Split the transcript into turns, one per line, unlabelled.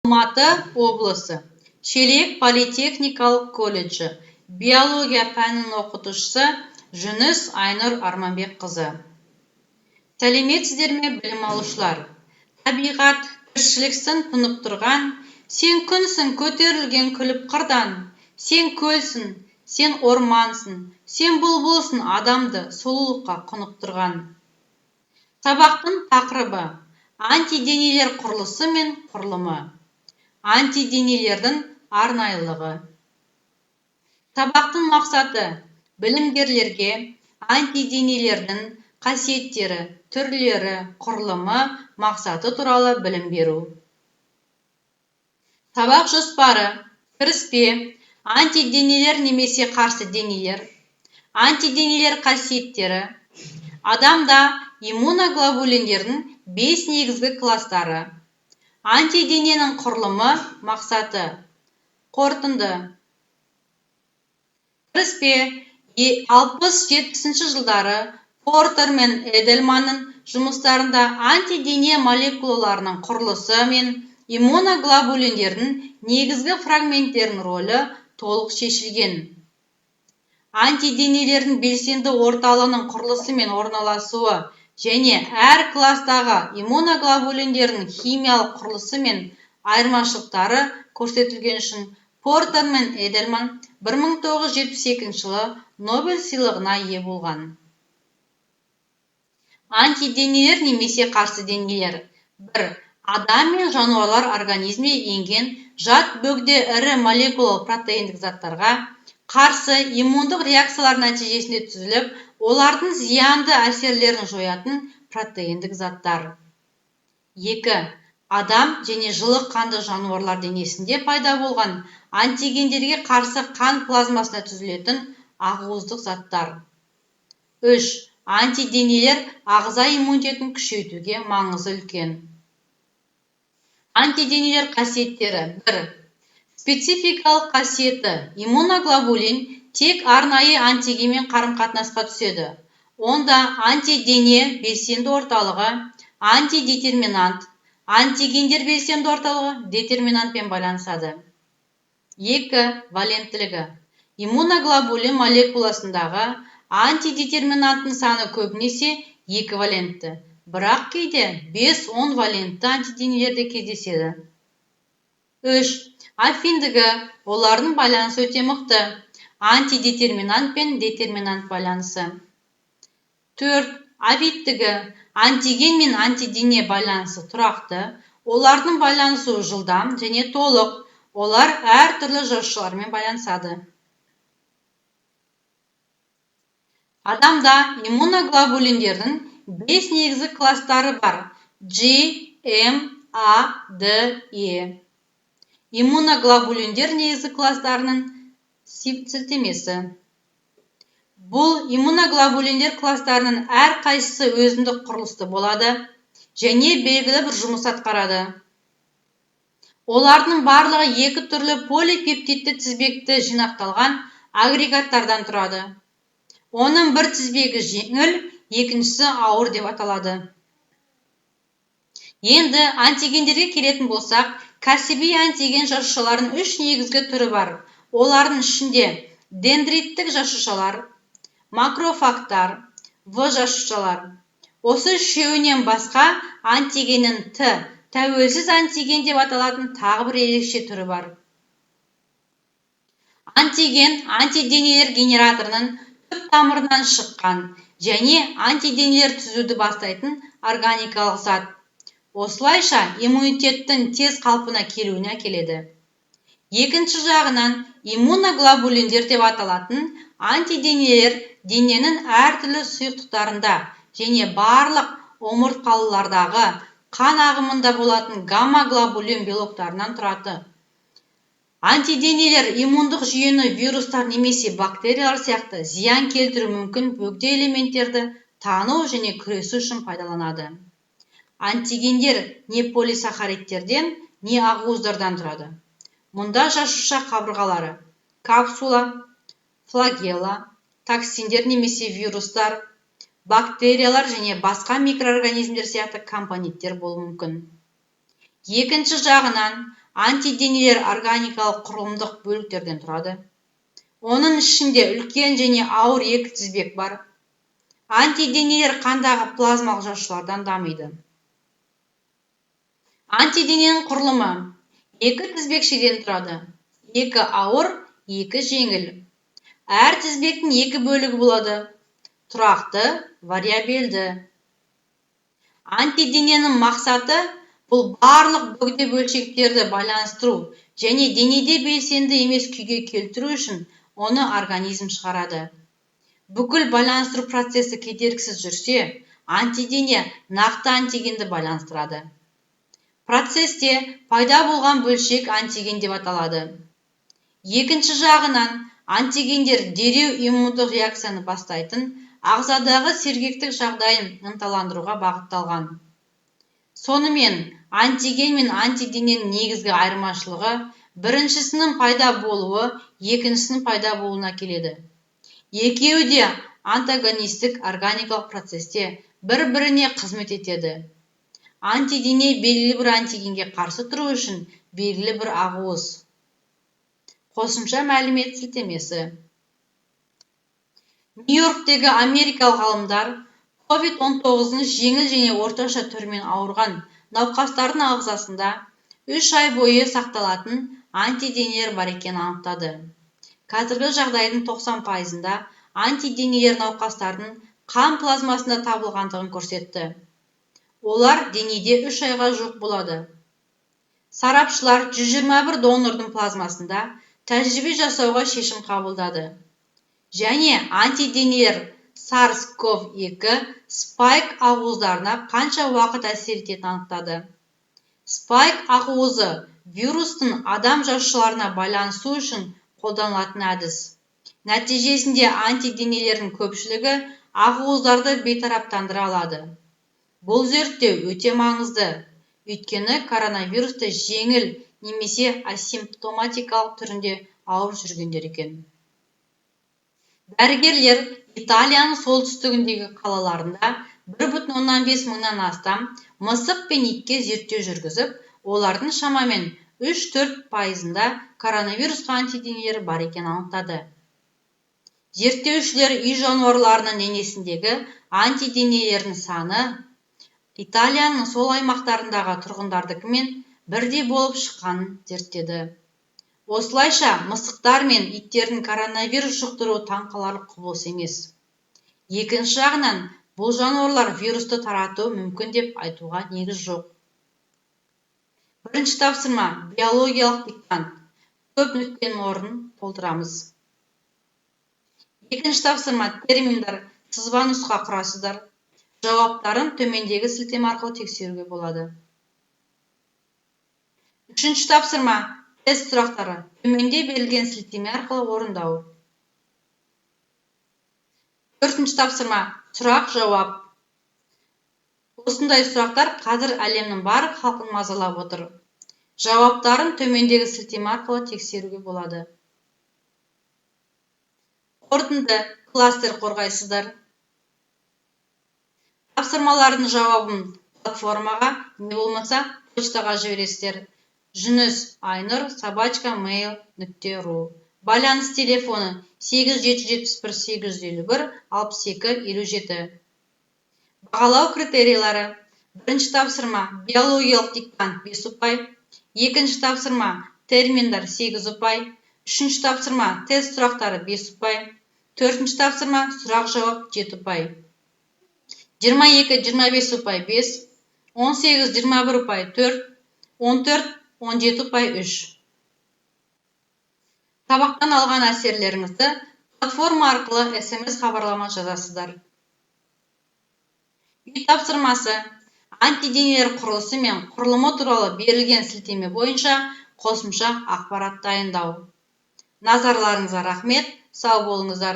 Алматы облысы Шелек политехникалық колледжі биология пәнінің оқытушысы Жүніс Айнұр Арманбекқызы. Сәлеметсіздер ме, білім алушылар? Табиғат тіршіліксін тұнып тұрған, сен күнсің көтерілген күліп қырдан, сен көлсің, сен ормансың, сен бұлбұлсың адамды сұлулыққа құнып тұрған. Сабақтың тақырыбы антиденелер құрылысы мен құрылымы. Антиденелердің арнайлылығы. Сабақтың мақсаты білімгерлерге антиденелердің қасиеттері, түрлері, құрылымы, мақсаты туралы білім беру. Сабақ жоспары: кіріспе, антиденелер немесе қарсы денелер, антиденелер қасиеттері, адамда иммуноглобулиндердің 5 негізгі кластары, антидененің құрылымы, мақсаты, қорытынды. Кіріспе 60-70 жылдары Портер мен Эдельманның жұмыстарында антидене молекулаларының құрылысы мен иммуноглобулиндердің негізгі фрагменттерінің рөлі толық шешілген. Антиденелердің белсенді орталығының құрылысы мен орналасуы және әр кластағы иммуноглобулиндердің химиялық құрылысы мен айырмашылықтары көрсетілген үшін Портер мен Эдельман 1972 жылы Нобель сыйлығына ие болған. Антиденелер немесе қарсы денелер: 1. Адам мен жануарлар организміне енген жат бөгде ірі молекулалық протеиндік заттарға қарсы иммундық реакциялар нәтижесінде түзіліп, олардың зиянды әсерлерін жоятын протеиндік заттар. 2. Адам және жылы қанды жануарлар денесінде пайда болған антигендерге қарсы қан плазмасына түзілетін ақуыздық заттар. 3. Антиденелер ағза иммунитетін күшейтуге маңызы үлкен. Антиденелер қасиеттері: 1. Спецификалық қасиеті: иммуноглобулин тек арнайы антигенмен қарым-қатынасқа түседі. Онда антидене белсенді орталығы антидетерминант, антигендер белсенді орталығы детерминантпен байланысады. 2. Валенттілігі: иммуноглобулин молекуласындағы антидетерминанттың саны көбінесе 2 валентті, бірақ кейде 5-10 валентті антиденелерде кездеседі. 3. Аффиндігі: олардың байланысы өте мықты, антидетерминант пен детерминант байланысы. 4. Авиттігі: антиген мен антидене байланысы тұрақты, олардың байланысы жылдам және толық, олар әр түрлі жасушалармен байланысады. Адамда иммуноглобулиндердің 5 негізгі кластары бар: G, M, A, D, E. Иммуноглобулиндер негізгі кластарының сілтемесі. Бұл иммуноглобулиндер кластарының әр қайсысы өзіндік құрылысты болады және белгілі бір жұмыс атқарады. Олардың барлығы 2 түрлі полипептидті тізбекті жинақталған агрегаттардан тұрады. Оның бір тізбегі жеңіл, екіншісі ауыр деп аталады. Енді антигендерге келетін болсақ, кәсіби антиген жасушалардың 3 негізгі түрі бар. Олардың ішінде дендриттік жасушалар, макрофагтар, В жасушалар. Осы үшеуінен басқа антигеннің Т, тәуелсіз антиген деп аталатын тағы бір ерекше түрі бар. Антиген антиденелер генераторының түп тамырынан шыққан және антиденелер түзуді бастайтын органикалық зат. Осылайша иммунитеттің тез қалпына келуіне әкеледі. Екінші жағынан иммуноглобулиндер деп аталатын антиденелер дененің әртүрлі сұйықтықтарында және барлық омыртқалылардағы қан ағымында болатын гамма-глобулин белоктарынан тұрады. Антиденелер иммундық жүйені вирустар немесе бактериялар сияқты зиян келтіру мүмкін бөгде элементтерді тану және күресу үшін пайдаланады. Антигендер не полисахаридтерден, не ақуыздардан тұрады. Мұнда жасуша қабырғалары, капсула, флагелла, токсиндер немесе вирустар, бактериялар және басқа микроорганизмдер сияқты компоненттер болуы мүмкін. Екінші жағынан, антиденелер органикалық құрылымдық бөліктерден тұрады. Оның ішінде үлкен және ауыр екі тізбек бар. Антиденелер қандағы плазмалық жасушалардан дамиды. Антидененің құрылымы екі тізбекшеден тұрады. Екі ауыр, екі жеңіл. Әр тізбектің екі бөлігі болады. Тұрақты, вариабельді. Антидененің мақсаты бұл барлық бөгде бөлшектерді байланыстыру және денеде белсенді емес күйге келтіру үшін оны организм шығарады. Бүкіл байланыстыру процесі кедергісіз жүрсе, антидене нақты антигенді байланыстырады. Процесте пайда болған бөлшек антиген деп аталады. Екінші жағынан, антигендер дереу иммундық реакцияны бастайтын ағзадағы сергектік жағдайын ынталандыруға бағытталған. Сонымен, антиген мен антидененің негізгі айырмашылығы біріншісінің пайда болуы екіншісінің пайда болуына келеді. Екеуі де антагонистік органикалық процесте бір-біріне қызмет етеді. Антидене белгілі бір антигенге қарсы тұру үшін белгілі бір ақуыз. Қосымша мәлімет сілтемесі. Нью-Йорктегі америкалық ғалымдар COVID-19-ның жеңіл және орташа түрімен ауырған науқастардың ағзасында 3 ай бойы сақталатын антиденелер бар екенін анықтады. Қазіргі жағдайдың 90%-ында антиденелер науқастардың қан плазмасында табылғандығын көрсетті. Олар денеде 3 айға жоқ болады. Сарапшылар 121 донордың плазмасында тәжірибе жасауға шешім қабылдады. Және антиденелер SARS-CoV-2 спайк ақуыздарына қанша уақыт әсер ететінін анықтады. Спайк ақуызы вирустың адам жасушаларына байланысу үшін қолданылатын әдіс. Нәтижесінде антиденелердің көпшілігі ақуыздарды бейтараптандыра алады. Бұл зерттеу өте маңызды, өйткені коронавирусты жеңіл немесе асимптоматикалық түрінде ауырып жүргендер екен. Дәрігерлер Италияның солтүстігіндегі қалаларында 1,5 мыңнан астам мысық пен итке зерттеу жүргізіп, олардың шамамен 3-4%-ында коронавирусқа антиденелері бар екенін анықтады. Зерттеушілер үй жануарларының денесіндегі антиденелердің саны Италияның сол аймақтарындағы тұрғындардыкімен бірдей болып шыққанын зерттеді. Осылайша, мысықтар мен иттердің коронавирус жұқтыруы таңқаларлық құбылыс емес. Екінші жағынан, бұл жануарлар вирусты таратуы мүмкін деп айтуға негіз жоқ. Бірінші тапсырма – биологиялық диктант. Көп нүктенің орнын толтырамыз. Екінші тапсырма – терминдар, сызба нұсқа құрасыздар. Жауаптарын төмендегі сілтеме арқылы тексеруге болады. Үшінші тапсырма – тест сұрақтары. Төменде берілген сілтеме арқылы орындау. Төртінші тапсырма – сұрақ-жауап. Осындай сұрақтар қазір әлемнің барлық халқын мазалап отыр. Жауаптарын төмендегі сілтеме арқылы тексеруге болады. Қорытынды кластер қорғайсыздар. Тапсырмалардың жауабын платформаға, не болмаса почтаға жібересіздер. junus.ainur@mail.ru. Байланыс телефоны 8771-851-6257. Бағалау критерийлары. Бірінші тапсырма биологиялық диктант 5 ұпай. Екінші тапсырма терминдар 8 ұпай. Үшінші тапсырма тест сұрақтары 5 ұпай. Төртінші тапсырма сұрақ-жауап 7 ұпай. 22-25 ұпай 5. 18-21 ұпай 4. 14-17 ұпай 3. Сабақтан алған әсерлеріңізді платформа арқылы SMS хабарлама жазасыздар. Үй тапсырмасы. Антиденелер құрылысы мен құрылымы туралы берілген сілтеме бойынша қосымша ақпарат дайындау. Назарларыңызға рахмет, сау болыңыздар.